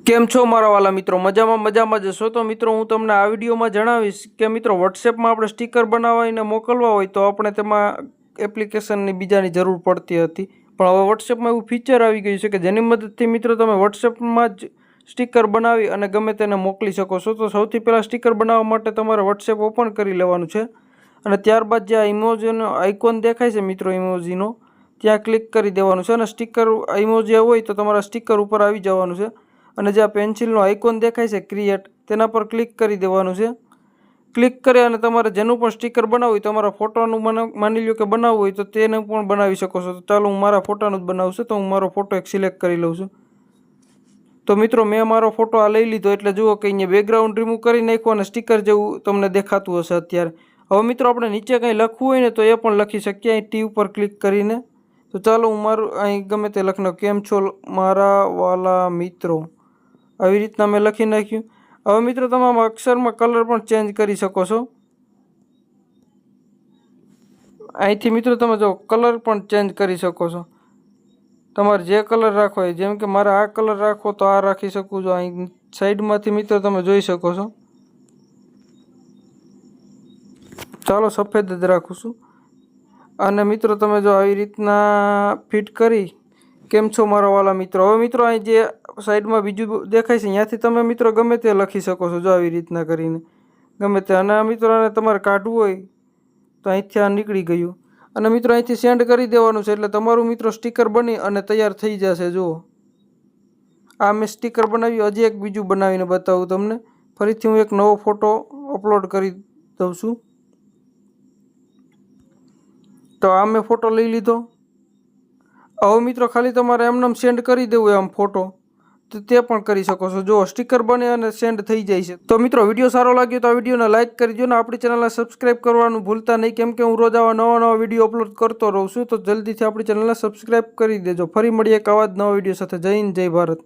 કેમ છો મારા વાલા મિત્રો? મજામાં જશો તો મિત્રો હું તમને આ વિડીયોમાં જણાવીશ કે મિત્રો વોટ્સએપમાં આપણે સ્ટીકર બનાવીને મોકલવા હોય તો આપણે તેમાં એપ્લિકેશનની બીજાની જરૂર પડતી હતી, પણ હવે વોટ્સએપમાં એવું ફીચર આવી ગયું છે કે જેની મદદથી મિત્રો તમે વોટ્સએપમાં જ સ્ટીકર બનાવી અને ગમે તેને મોકલી શકો છો. તો સૌથી પહેલાં સ્ટીકર બનાવવા માટે તમારે વોટ્સએપ ઓપન કરી લેવાનું છે અને ત્યારબાદ જે આ ઇમોજીનો આઇકોન દેખાય છે મિત્રો, ઇમોજીનો ત્યાં ક્લિક કરી દેવાનું છે અને સ્ટીકર ઇમોજી હોય તો તમારા સ્ટીકર ઉપર આવી જવાનું છે અને જે આ પેન્સિલનો આઇકોન દેખાય છે ક્રિએટ, તેના પર ક્લિક કરી દેવાનું છે. ક્લિક કરી અને તમારે જેનું પણ સ્ટીકર બનાવવું હોય, તમારા ફોટોનું માની લો કે બનાવવું હોય તો તેને પણ બનાવી શકો છો. તો ચાલો હું મારા ફોટાનું જ બનાવું છું, તો હું મારો ફોટો એક સિલેક્ટ કરી લઉં છું. તો મિત્રો મેં મારો ફોટો આ લઈ લીધો, એટલે જુઓ કે અહીંયા બેકગ્રાઉન્ડ રિમૂવ કરી નાખ્યું અને સ્ટીકર જેવું તમને દેખાતું હશે અત્યારે. હવે મિત્રો આપણે નીચે કંઈ લખવું હોય ને તો એ પણ લખી શકીએ અહીં ટી ઉપર ક્લિક કરીને. તો ચાલો હું મારું અહીં ગમે તે લખનો, કેમ છો મારા વાલા મિત્રો, આવી રીતના મેં લખી નાખ્યું. હવે મિત્રો તમે આમાં અક્ષરમાં કલર પણ ચેન્જ કરી શકો છો. અહીંથી મિત્રો તમે જો કલર પણ ચેન્જ કરી શકો છો, તમારે જે કલર રાખવો હોય. જેમ કે મારે આ કલર રાખવો તો આ રાખી શકું છું. અહીં સાઈડમાંથી મિત્રો તમે જોઈ શકો છો. ચાલો સફેદ જ રાખું છું. અને મિત્રો તમે જો આવી રીતના ફિટ કરી, કેમ છો મારા વાલા મિત્રો. હવે મિત્રો અહીં જે સાઈડમાં બીજું દેખાય છે ત્યાંથી તમે મિત્રો ગમે તે લખી શકો છો, જો આવી રીતના કરીને ગમે તે. અને મિત્રો આને તમારે કાઢવું હોય તો અહીંથી આ નીકળી ગયું અને મિત્રો અહીંથી સેન્ડ કરી દેવાનું છે, એટલે તમારું મિત્રો સ્ટીકર બની અને તૈયાર થઈ જશે. જુઓ આ મેં સ્ટીકર બનાવ્યું, હજી એક બીજું બનાવીને બતાવું તમને. ફરીથી હું એક નવો ફોટો અપલોડ કરી દઉં છું. તો આ મેં ફોટો લઈ લીધો. હવે મિત્રો ખાલી તમારે એમને સેન્ડ કરી દેવું આમ ફોટો, તો તે પણ કરી શકો છો. જો સ્ટીકર બને અને સેન્ડ થઈ જાય છે. તો મિત્રો વિડીયો સારો લાગ્યો તો આ વિડીયોને લાઇક કરી દો ને આપણી ચેનલને સબસ્ક્રાઈબ કરવાનું ભૂલતા નહીં, કેમ કે હું રોજ આવા નવા વિડીયો અપલોડ કરતો રહું છું. તો જલ્દીથી આપણી ચેનલને સબસ્ક્રાઈબ કરી દેજો. ફરી મળીએ એક આવા જ નવા વિડીયો સાથે. જય હિન્દ, જય ભારત.